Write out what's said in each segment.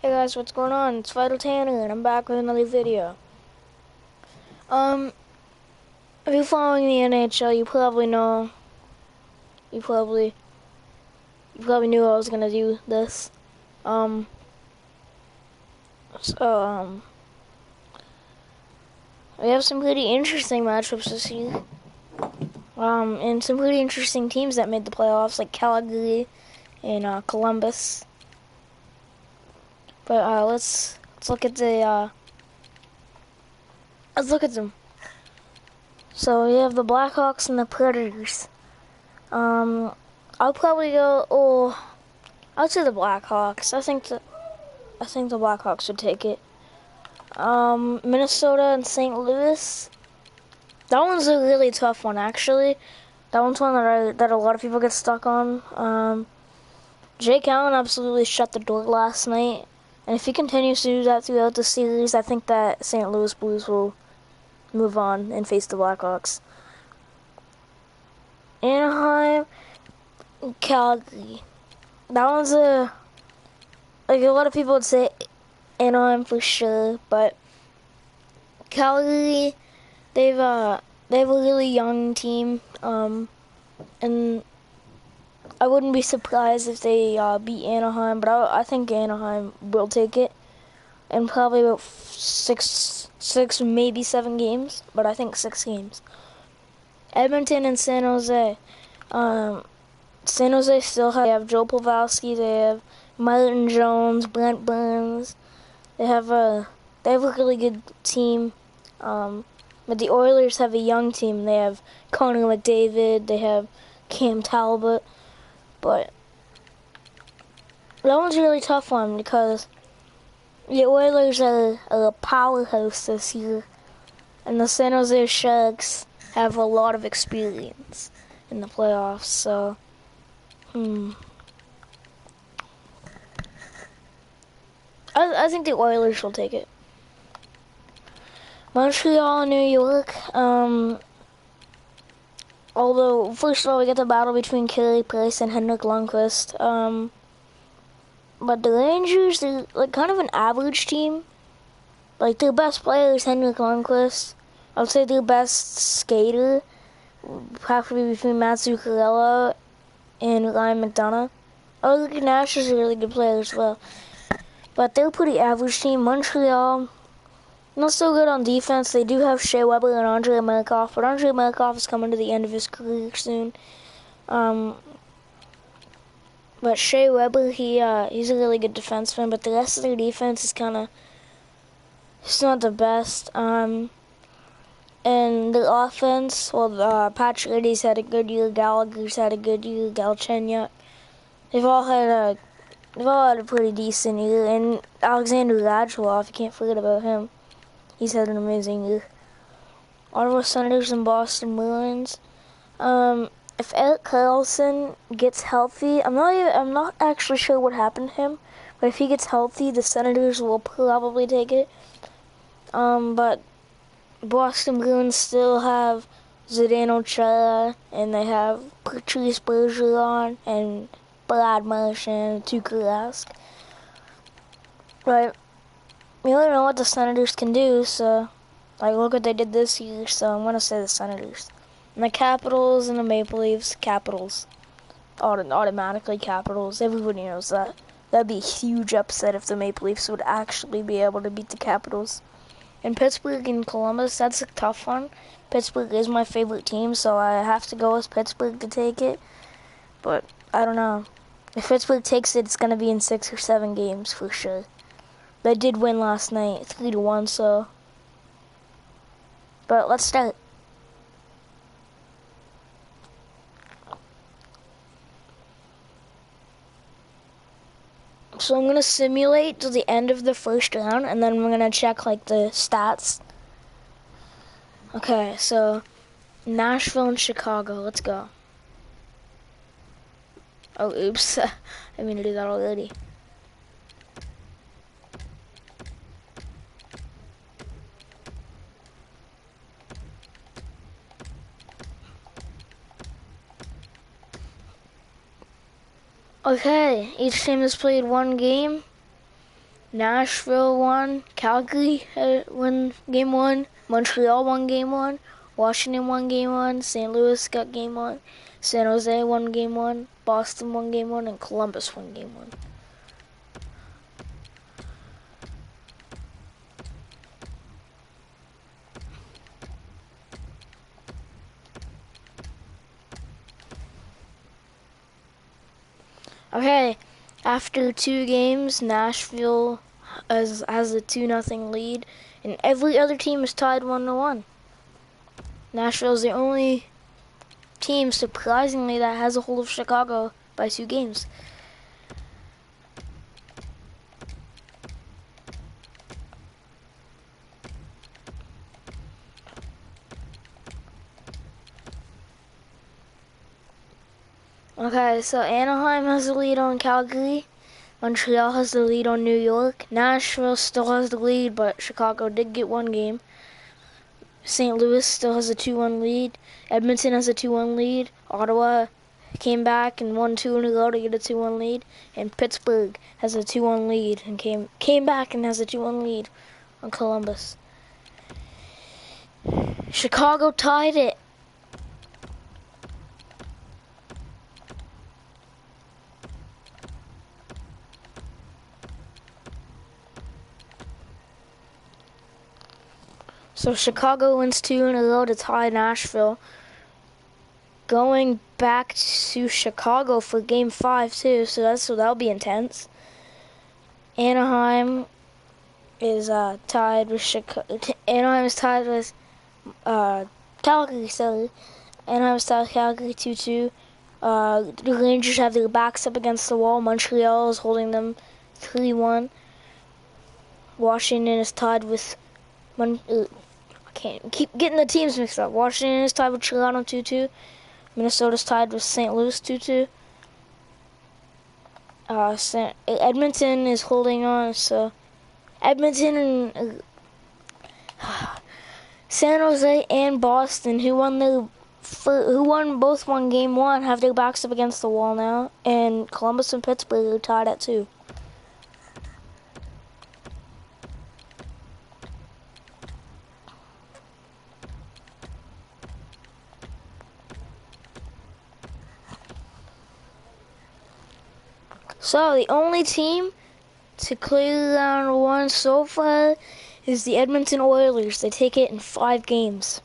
Hey guys, what's going on? It's Vital Tanner, and I'm back with another video. If you're following the NHL, you probably know, you probably knew I was gonna do this. Um, so, we have some pretty interesting matchups this year. And some pretty interesting teams that made the playoffs, like Calgary and Columbus. But let's look at let's look at them. So we have the Blackhawks and the Predators. I'll probably go. Oh, I'll say the Blackhawks. I think the Blackhawks would take it. Minnesota and St. Louis. That one's a really tough one, actually. That one's one that a lot of people get stuck on. Jake Allen absolutely shut the door last night, and if he continues to do that throughout the series, I think that St. Louis Blues will move on and face the Blackhawks. Anaheim, Calgary. That one's a lot of people would say Anaheim for sure, but Calgary, they have a really young team, and I wouldn't be surprised if they beat Anaheim, but I think Anaheim will take it in probably about six, maybe 7 games, but I think 6 games. Edmonton and San Jose. San Jose still have Joe Pavelski, they have Martin Jones, Brent Burns. They have a really good team. But the Oilers have a young team. They have Connor McDavid, they have Cam Talbot. But that one's a really tough one because the Oilers are a powerhouse this year, and the San Jose Sharks have a lot of experience in the playoffs. So, I think the Oilers will take it. Montreal, New York. Although, first of all, we get the battle between Carey Price and Henrik Lundqvist. But the Rangers, they're like kind of an average team. Like, their best player is Henrik Lundqvist. I would say their best skater would have to be between Matt Zuccarello and Ryan McDonough. Oh, Ricky Nash is a really good player as well. But they're a pretty average team. Montreal, not so good on defense. They do have Shea Weber and Andrei Markov, but Andrei Markov is coming to the end of his career soon. But Shea Weber, he's a really good defenseman, but the rest of their defense is it's not the best. And the offense, well, Pacioretty's had a good year, Gallagher's had a good year, Galchenyuk. They've all had a pretty decent year, and Alexander Radulov, you can't forget about him. He's had an amazing year. Ottawa Senators and Boston Bruins. If Erik Karlsson gets healthy, I'm not actually sure what happened to him, but if he gets healthy, the Senators will probably take it. But Boston Bruins still have Zdeno Chara, and they have Patrice Bergeron and Brad Marchand and Tuukka Rask. But we don't know what the Senators can do, so look what they did this year, so I'm going to say the Senators. And the Capitals and the Maple Leafs, Capitals. Automatically Capitals, everybody knows that. That'd be a huge upset if the Maple Leafs would actually be able to beat the Capitals. And Pittsburgh and Columbus, that's a tough one. Pittsburgh is my favorite team, so I have to go with Pittsburgh to take it. But I don't know. If Pittsburgh takes it, it's going to be in 6 or 7 games for sure. They did win last night, 3-1, so. But let's start. So I'm going to simulate to the end of the first round, and then we're going to check, the stats. Okay, so Nashville and Chicago, let's go. Oh, oops. I mean to do that already. Okay, each team has played 1 game. Nashville won. Calgary won game 1. Montreal won game 1. Washington won game 1. St. Louis got game 1. San Jose won game 1. Boston won game 1. And Columbus won game 1. Okay, after 2 games, Nashville has a 2-0 lead, and every other team is tied 1-1. Nashville is the only team, surprisingly, that has a hold of Chicago by 2 games. Okay, so Anaheim has the lead on Calgary. Montreal has the lead on New York. Nashville still has the lead, but Chicago did get 1 game. St. Louis still has a 2-1 lead. Edmonton has a 2-1 lead. Ottawa came back and won 2 in a row to get a 2-1 lead. And Pittsburgh has a 2-1 lead and came back and has a 2-1 lead on Columbus. Chicago tied it. So Chicago wins 2 in a row to tie Nashville. Going back to Chicago for game 5 too, so that'll be intense. Anaheim is tied with Chicago. Anaheim is tied with Calgary. Sorry, Anaheim is tied with Calgary 2-2. The Rangers have their backs up against the wall. Montreal is holding them 3-1. Washington is tied with can't keep getting the teams mixed up. Washington is tied with Toronto 2-2. Minnesota's tied with St. Louis 2-2. Edmonton is holding on, so Edmonton and San Jose and Boston, who both won game 1, have their backs up against the wall now, and Columbus and Pittsburgh are tied at 2. So the only team to clear round 1 so far is the Edmonton Oilers. They take it in 5 games.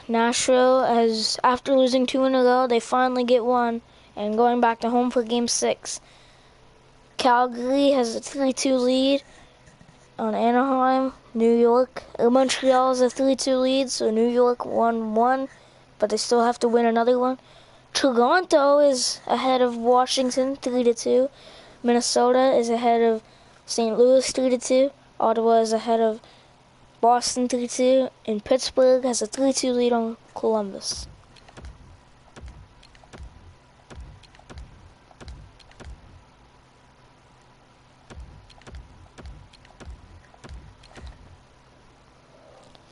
Nashville, after losing 2 in a row, they finally get 1 and going back to home for game 6. Calgary has a 3-2 lead on Anaheim. Montreal has a 3-2 lead, so New York won 1, but they still have to win another one. Toronto is ahead of Washington 3-2. Minnesota is ahead of St. Louis 3-2. Ottawa is ahead of Boston 3-2. And Pittsburgh has a 3-2 lead on Columbus.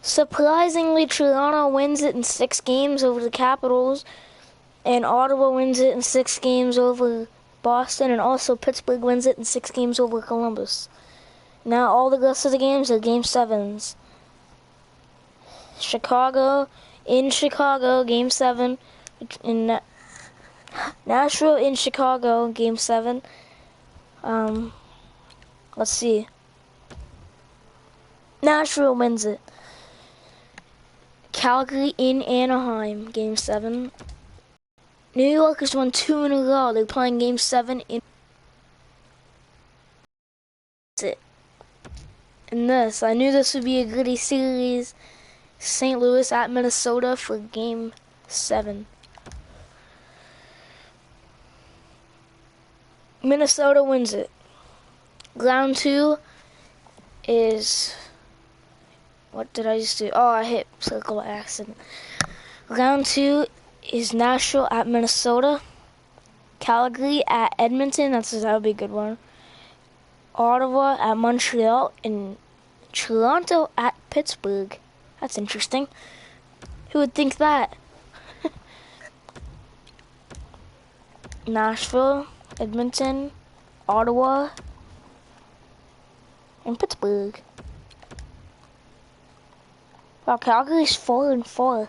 Surprisingly, Toronto wins it in 6 games over the Capitals. And Ottawa wins it in 6 games over Boston, and also Pittsburgh wins it in 6 games over Columbus. Now all the rest of the games are game 7s. In Chicago, game 7. In Nashville in Chicago, game 7. Let's see. Nashville wins it. Calgary in Anaheim, game 7. New York has won 2 in a row. They're playing game 7 in this. I knew this would be a gritty series. St. Louis at Minnesota for game 7. Minnesota wins it. Round 2 is... What did I just do? Oh, I hit circle by accident. Round 2 is Nashville at Minnesota. Calgary at Edmonton. That would be a good one. Ottawa at Montreal. And Toronto at Pittsburgh. That's interesting. Who would think that? Nashville, Edmonton, Ottawa, And Pittsburgh. Wow, Calgary's 4-4.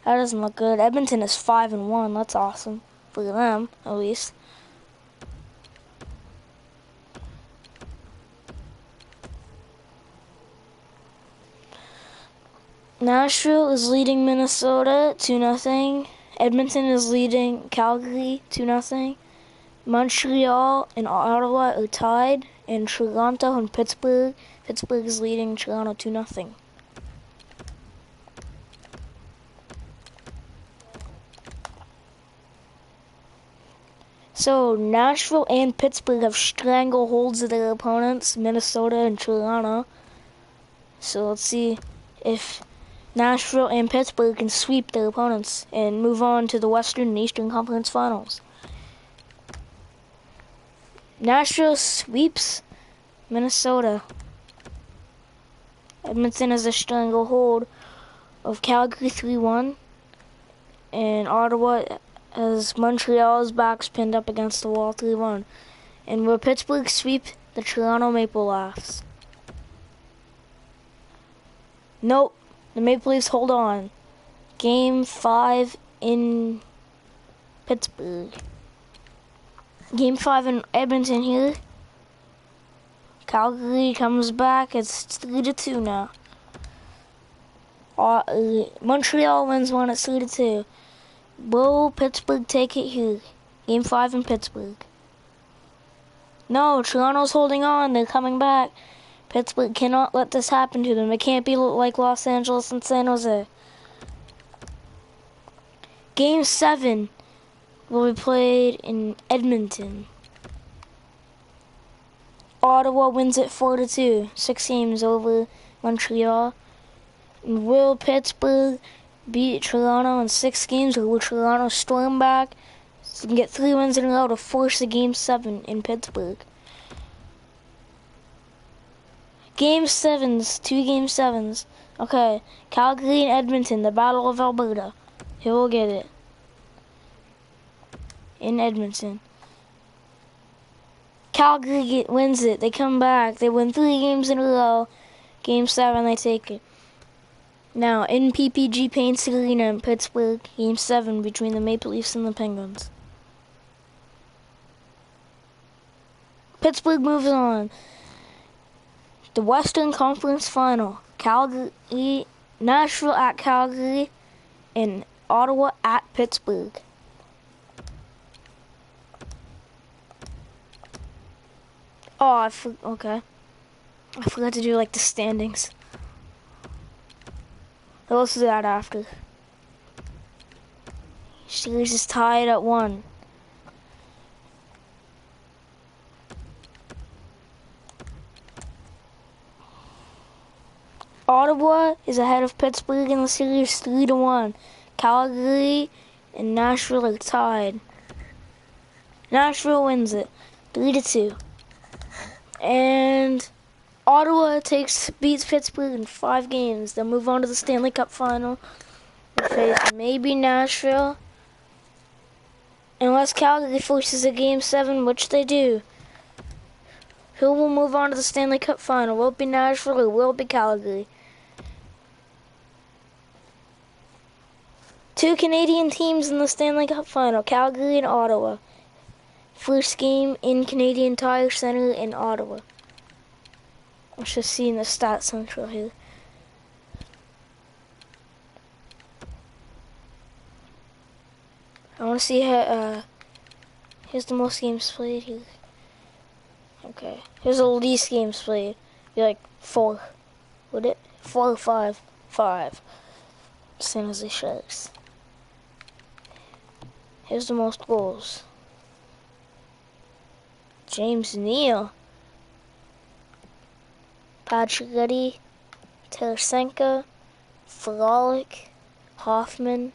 That doesn't look good. Edmonton is 5-1. That's awesome for them, at least. Nashville is leading Minnesota 2-0. Edmonton is leading Calgary 2-0. Montreal and Ottawa are tied, and Toronto and Pittsburgh. Pittsburgh is leading Toronto 2-0. So Nashville and Pittsburgh have strangleholds of their opponents, Minnesota and Toronto. So let's see if Nashville and Pittsburgh can sweep their opponents and move on to the Western and Eastern Conference Finals. Nashville sweeps Minnesota. Edmonton has a stranglehold of Calgary 3-1, and Ottawa has Montreal's backs pinned up against the wall 3-1. And will Pittsburgh sweep the Toronto Maple Leafs? Nope. The Maple Leafs hold on. Game 5 in Pittsburgh. Game 5 in Edmonton here. Calgary comes back. It's 3-2 now. Montreal wins one. It's 3-2. Will Pittsburgh take it here? Game 5 in Pittsburgh. No, Toronto's holding on. They're coming back. Pittsburgh cannot let this happen to them. It can't be like Los Angeles and San Jose. Game 7 will be played in Edmonton. Ottawa wins it 4-2. 6 games over Montreal. And will Pittsburgh beat Toronto in 6 games, or will Toronto storm back and get 3 wins in a row to force a Game 7 in Pittsburgh? Game 7s, 2 Game 7s. Okay, Calgary and Edmonton, the Battle of Alberta. Who will get it? In Edmonton. Calgary wins it. They come back. They win 3 games in a row. Game 7, they take it. Now, in PPG Paints Arena in Pittsburgh, Game 7 between the Maple Leafs and the Penguins. Pittsburgh moves on. The Western Conference Final. Calgary, Nashville at Calgary, and Ottawa at Pittsburgh. Oh, okay. I forgot to do like the standings. Let's do that after. Series is tied at 1. Ottawa is ahead of Pittsburgh in the series 3-1. Calgary and Nashville are tied. Nashville wins it 3-2. And Ottawa beats Pittsburgh in 5 games. They'll move on to the Stanley Cup Final. They face maybe Nashville. Unless Calgary forces a Game 7, which they do. Who will move on to the Stanley Cup Final? Will it be Nashville or will it be Calgary? 2 Canadian teams in the Stanley Cup Final, Calgary and Ottawa. First game in Canadian Tire Center in Ottawa. Let's just see in the Stats Central here. I want to see how, here's the most games played here. Okay, here's the least games played. Be like 4, would it? 4 or 5? 5. San Jose Sharks. Here's the most goals. James Neal, Pacioretty, Tarasenko, Frolic, Hoffman,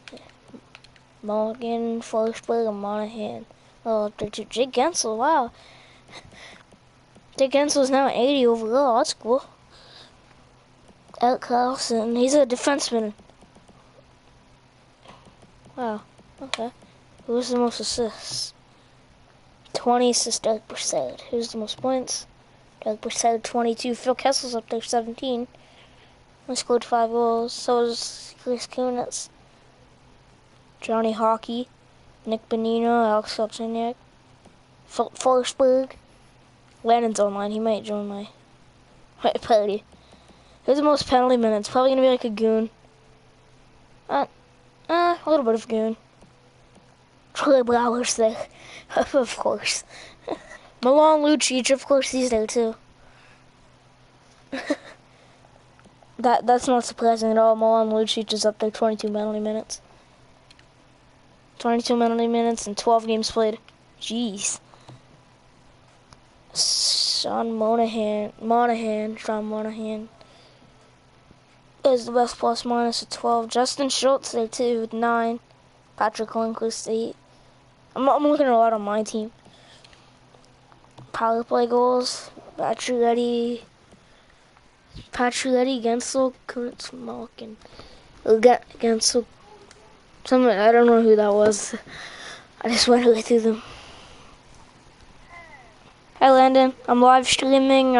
Mulligan, Forsberg, and Monahan. Oh, Jake Gensel, wow. Jake Gensel's now 80 overall, that's cool. Eric Carlson, he's a defenseman. Wow, okay. Who's the most assists? 20 assists, Derek Brassard. Who's the most points? Doug Brissett 22. Phil Kessel's up there 17. He scored 5 goals. So is Chris Kunitz. Johnny Hockey, Nick Bonino, Alex Galchenyuk, Philip Forsberg. Landon's online. He might join my party. Who's the most penalty minutes? Probably gonna be like a goon. A little bit of goon. Troy Blauer's there, of course. Milan Lucic, of course, he's there too. That's not surprising at all. Milan Lucic is up there, 22 penalty minutes. 22 penalty minutes and 12 games played. Jeez. Sean Monahan is the best plus minus at 12. Justin Schultz there too with 9. Patrick Lindquist 8. I'm looking at a lot on my team. Power play goals. Pacioretty, Gensel, Kunitz, Malkin. Gensel. Somebody, I don't know who that was. I just went right through them. Hey Landon, I'm live streaming.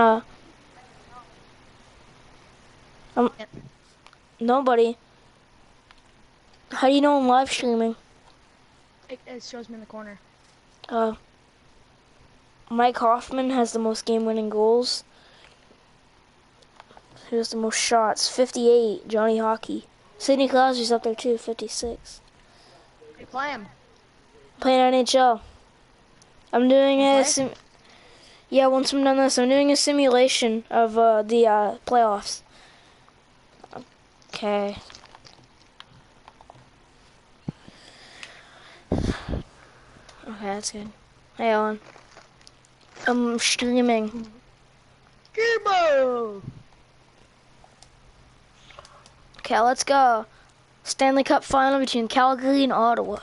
Nobody. How do you know I'm live streaming? It shows me in the corner. Mike Hoffman has the most game-winning goals. He has the most shots, 58. Johnny Hockey. Sidney Crosby's up there too, 56. Hey, play him. Playing NHL. I'm doing yeah, once I'm done this, I'm doing a simulation of the playoffs. Okay. Okay, that's good. Hey, Alan. I'm streaming. Gimbo! Okay, let's go. Stanley Cup final between Calgary and Ottawa.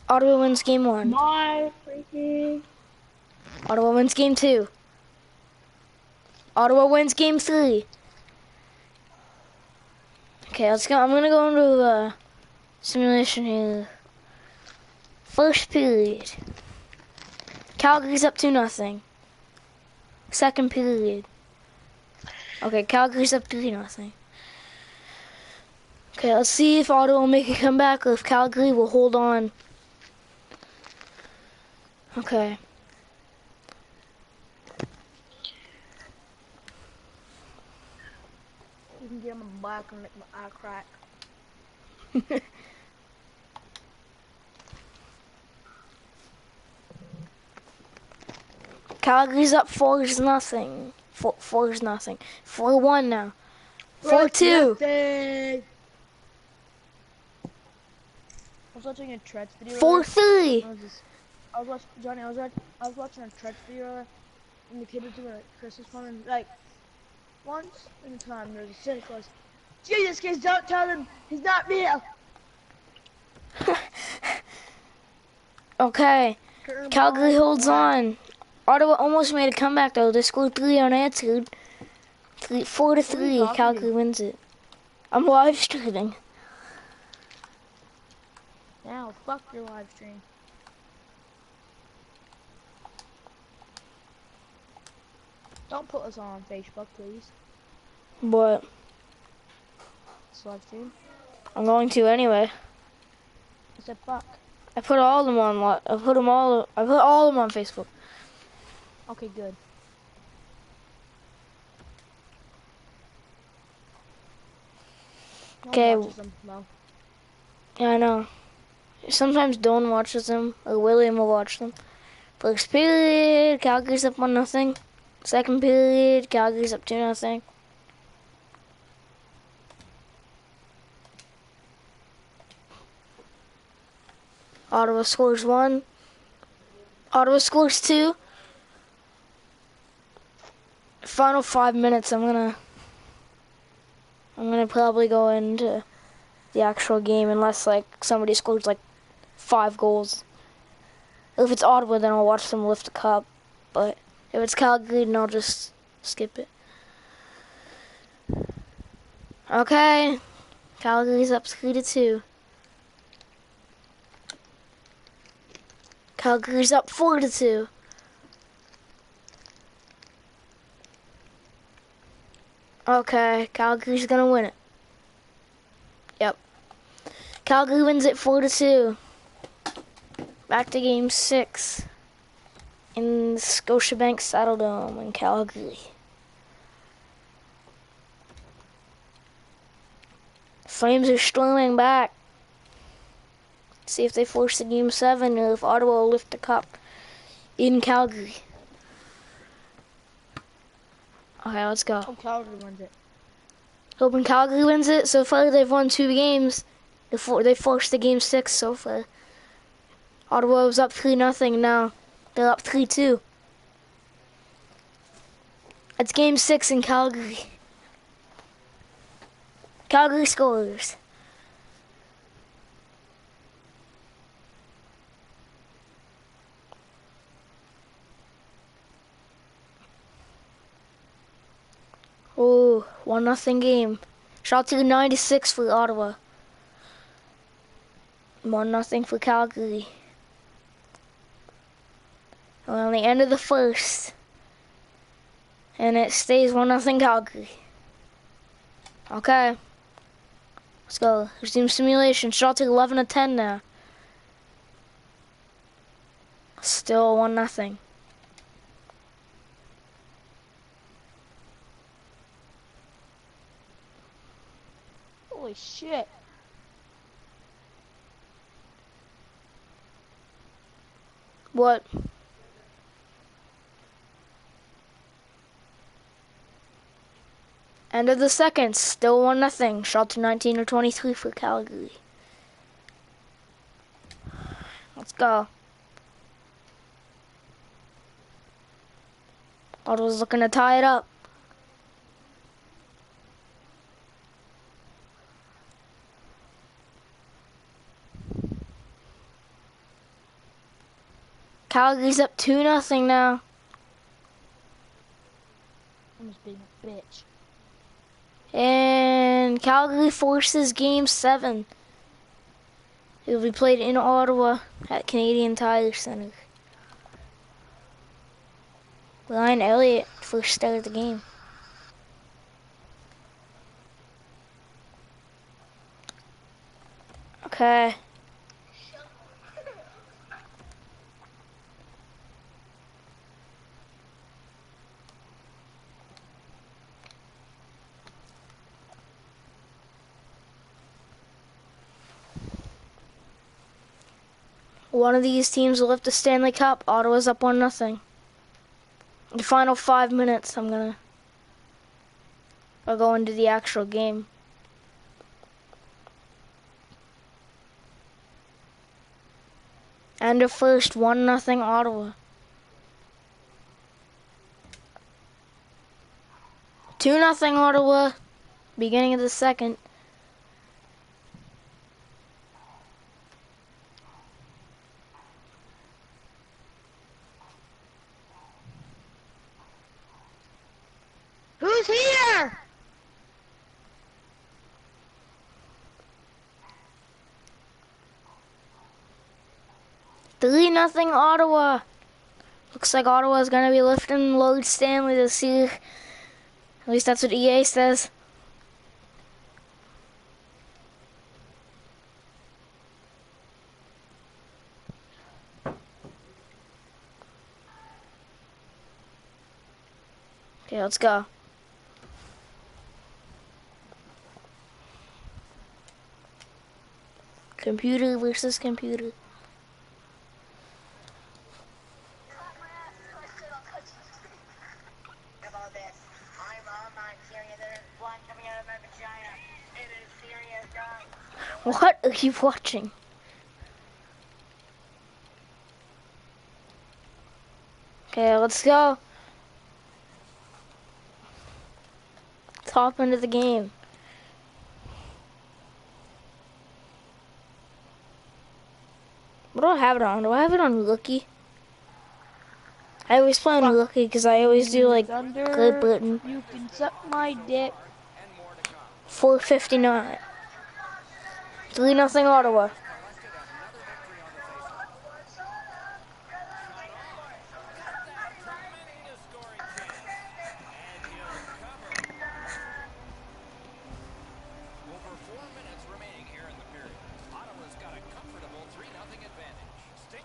Ottawa wins game 1. My freaking... Ottawa wins game 2. Ottawa wins game 3. Okay, let's go. I'm gonna go into simulation here. First period. Calgary's up 2-0. Second period. Okay, Calgary's up 3-0. Okay, let's see if Ottawa will make a comeback or if Calgary will hold on. Okay. You can get him a black and make my eye crack. Calgary's up 4-0. 4-0. 4-1 now. 4-2. I was watching a Treads video. 4-3. I was watching a Treads video, and the kid was doing a Christmas one, and like once in a time there was a Santa Claus. Jesus, kids, don't tell him he's not real. Okay. Calgary holds on. Ottawa almost made a comeback though. They scored 3 unanswered. 4-3. Calgary wins it. I'm live streaming. Now, fuck your live stream. Don't put us on Facebook, please. What? This live stream. I'm going to anyway. I said fuck. I put all of them on. I put all of them on Facebook. Okay, good. Okay. No one watches them, no. Yeah, I know. Sometimes Dawn watches them, or William will watch them. First period, Calgary's up 1-0. Second period, Calgary's up 2-0. Ottawa scores 1. Ottawa scores 2. Final 5 minutes, I'm gonna probably go into the actual game unless like somebody scores like 5 goals. If it's Ottawa, then I'll watch them lift the cup. But if it's Calgary, then I'll just skip it. Okay, Calgary's up 3-2. Calgary's up 4-2. Okay, Calgary's gonna win it. Yep. Calgary wins it 4-2. Back to game 6 in the Scotiabank Saddledome in Calgary. Flames are storming back. See if they force a game 7 or if Ottawa will lift the cup in Calgary. Okay, let's go. Oh, Calgary wins it. Hoping Calgary wins it. So far, they've won 2 games. They forced the game 6 so far. Ottawa was up 3-0 now. They're up 3-2. It's game 6 in Calgary. Calgary scores. Oh, 1-0 game. Shot to 96 for Ottawa. 1-0 for Calgary. We're on the end of the first. And it stays 1-0 Calgary. Okay. Let's go. Resume simulation. Shot to 11-10 now. Still 1-0. Holy shit. What? End of the second. Still 1-0. Shot to 19 or 23 for Calgary. Let's go. Ottawa's looking to tie it up. Calgary's up 2-0 now. I'm just being a bitch. And Calgary forces game 7. It will be played in Ottawa at Canadian Tire Center. Ryan Elliott first started the game. Okay. One of these teams will lift the Stanley Cup. Ottawa's up 1-0. The final 5 minutes, I'll go into the actual game. End of first, 1-0 Ottawa. 2-0 Ottawa, beginning of the second. Who's here? Three nothing Ottawa. Looks like Ottawa's gonna be lifting Lord Stanley this year. At least that's what EA says. Okay, let's go. Computer versus computer. What are you watching? Okay, let's go. Let's hop into the game. What do I have it on? Do I have it on rookie? I always play on rookie because I always do like Great Britain. You can suck my dick. 4:59. 3-0 Ottawa.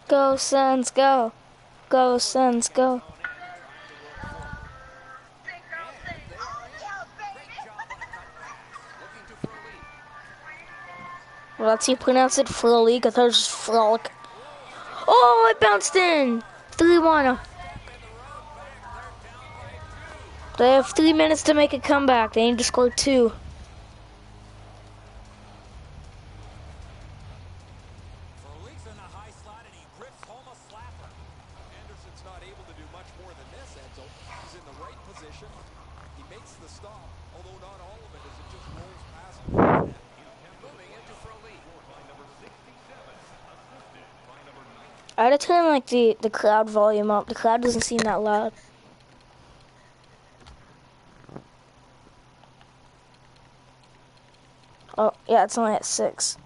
Go, Suns, go. Go, Suns, go. Well, that's how you pronounce it, Frolic. I thought it was just Frolic. Oh, it bounced in. 3-1. They have 3 minutes to make a comeback. They need to score 2. Frolique's in the high slot and he grips home a slapper. Anderson's not able to do much more than this, Edsel. He's in the right position. He makes the stop, although not all of it as it just rolls past him. Moving into Frolique. I had to turn like the crowd volume up. The crowd doesn't seem that loud. Oh, yeah, it's only at 6.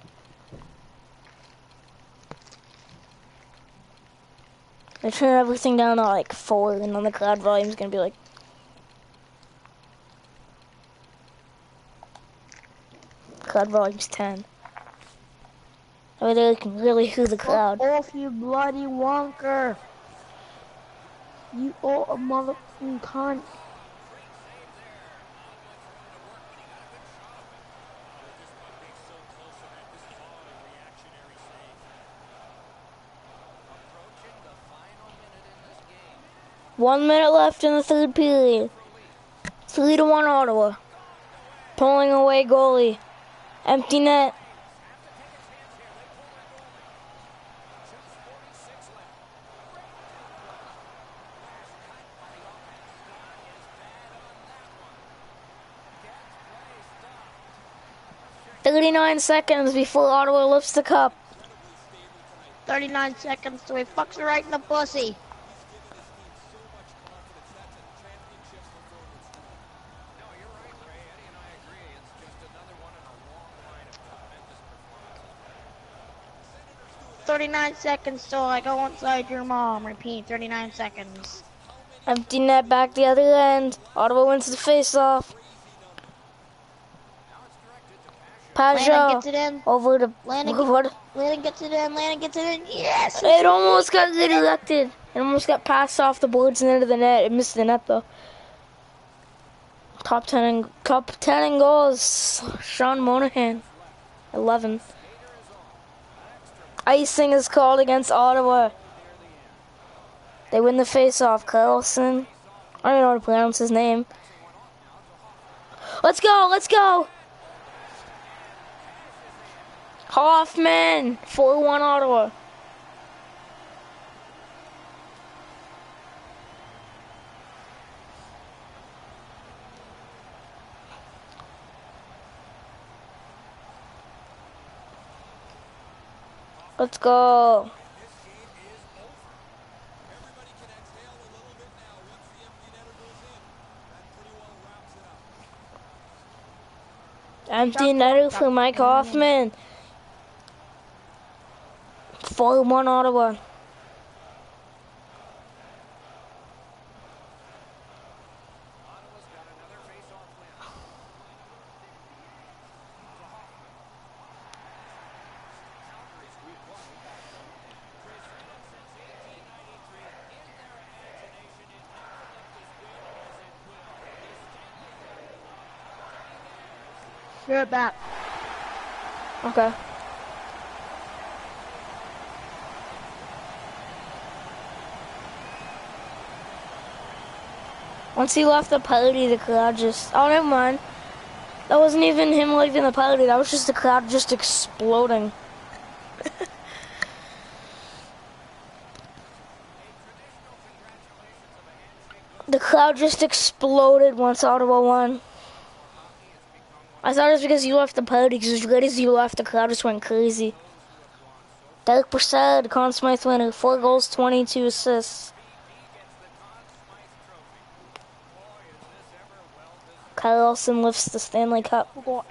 I turn everything down to like 4, and then the crowd volume is gonna be like. Crowd volume's 10. Oh, they can really hear the crowd. Fuck off, you bloody wonker. You are a motherfucking cunt. One minute left in the third period. 3-1 Ottawa. Pulling away goalie. Empty net. "39 seconds before Ottawa lifts the cup." 39 seconds so he fucks her right in the pussy. No, you're right, Ray. Eddie and I agree. It's just another one in a long line of tremendous performances. 39 seconds so I go inside your mom. Repeat, 39 seconds. Empty net back the other end. Ottawa wins the face-off. Landon Pajot gets it in. over to Landon gets it in. Landon gets it in. Yes! It almost got elected. It almost got passed off the boards and into the net. It missed the net though. Top 10 in goals. Sean Monahan, 11. Icing is called against Ottawa. They win the face-off. Carlson. I don't know how to pronounce his name. Let's go! Let's go! Hoffman. 4-1 Ottawa. Let's go. Empty netter for Mike Hoffman. 4-1 Ottawa. You're back. Okay. Once he left the party, the crowd just... Oh, never mind. That wasn't even him leaving the party. That was just the crowd just exploding. The crowd just exploded once Ottawa won. I thought it was because you left the party, because as good as you left, the crowd just went crazy. Derek Brissett, Conn Smythe winner, 4 goals, 22 assists. Carlson lifts the Stanley Cup. Oh,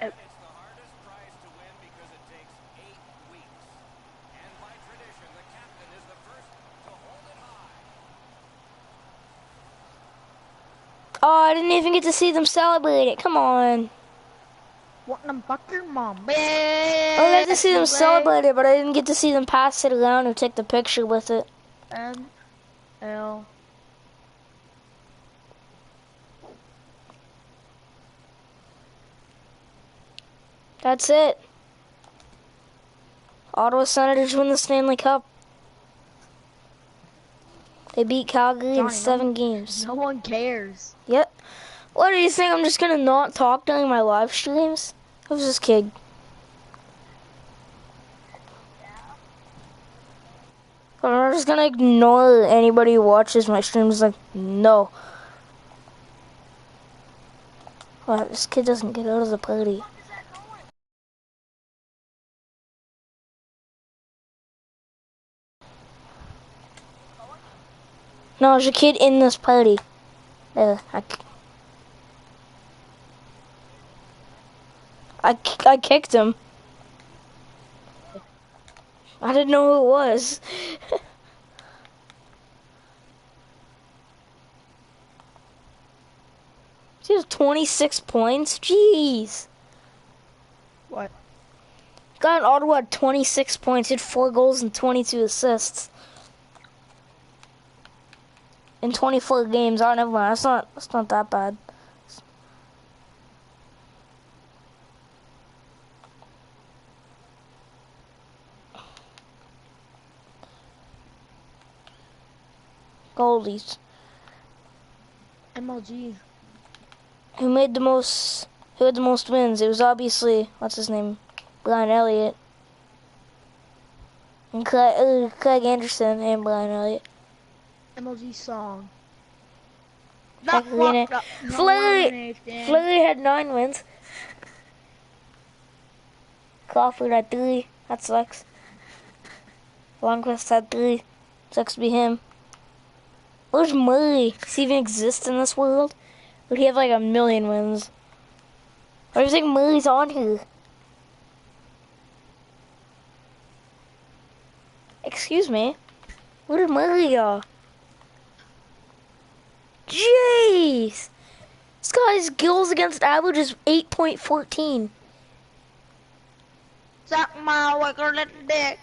I didn't even get to see them celebrate it. Come on. What the fuck your mom? I got to see them celebrate it, but I didn't get to see them pass it around or take the picture with it. ML. That's it. Ottawa Senators win the Stanley Cup. They beat Calgary in 7 games. No one cares. Yep. What do you think? I'm just gonna not talk during my live streams? Who's this kid? I'm just gonna ignore anybody who watches my streams. Like, no. Wow, this kid doesn't get out of the party. No, there's a kid in this party. There, I kicked him. I didn't know who it was. He has 26 points? Jeez. What? Got Ottawa at 26 points. He had 4 goals and 22 assists. In 24 games. Oh, never mind. That's not that bad. Goldies. MLG. Who had the most wins? It was obviously, what's his name? Brian Elliott. And Craig Anderson and Brian Elliott. MLG song. Fleury had 9 wins. Crawford had 3. That sucks. Longquist had 3. Sucks to be him. Where's Murray? Does he even exist in this world? Would he have like 1,000,000 wins? Or do you think Murray's on here? Excuse me. Where did Murray go? Jeez! This guy's goals against average is 8.14. Suck my wicker little dick.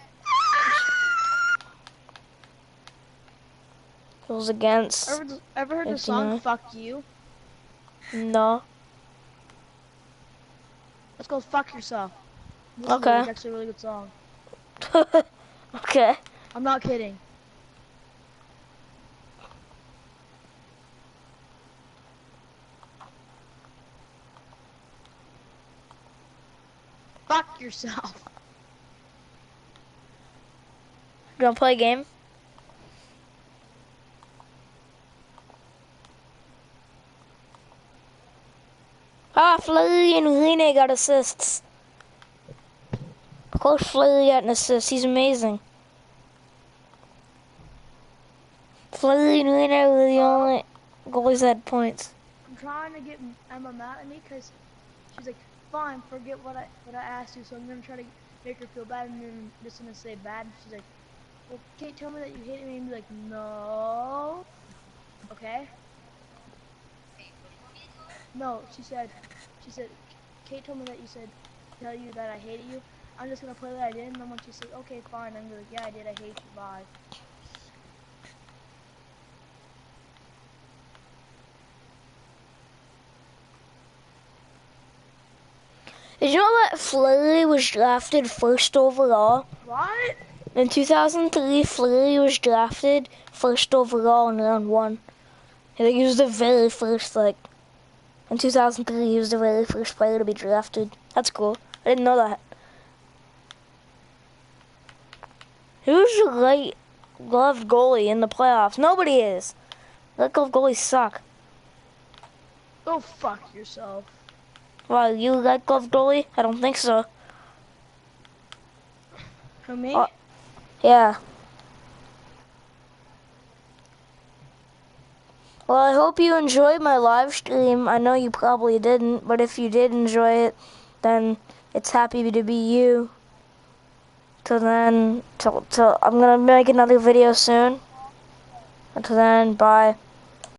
Goals against. Ever heard the 59? song "Fuck You"? No. Let's go fuck yourself. Okay. It's actually a really good song. Okay. I'm not kidding. Fuck yourself. You wanna play a game? Ah, Fleury and Rene got assists. Of course Fleury got an assist. He's amazing. Fleury and Rene were the only goalies that had points. I'm trying to get Emma mad at me because she's like, fine, forget what I asked you, so I'm gonna try to make her feel bad, and then just gonna say bad. And she's like, well, Kate, tell me that you hate me, and be like, no. Okay. No, she said, Kate told me that you said, tell you that I hated you. I'm just gonna play that I did, and then when she said, okay, fine, I'm gonna be like, yeah, I did, I hate you, bye. Did you know that Fleury was drafted first overall? What? In 2003, Fleury was drafted first overall in round 1. I think he was the very first, in 2003, he was the very first player to be drafted. That's cool. I didn't know that. Who's the right gloved goalie in the playoffs? Nobody is. Right glove goalies suck. Go fuck yourself. Why, you right glove goalie? I don't think so. For me? Yeah. Well, I hope you enjoyed my live stream. I know you probably didn't, but if you did enjoy it, then it's happy to be you. Till then, I'm gonna make another video soon. Until then, bye.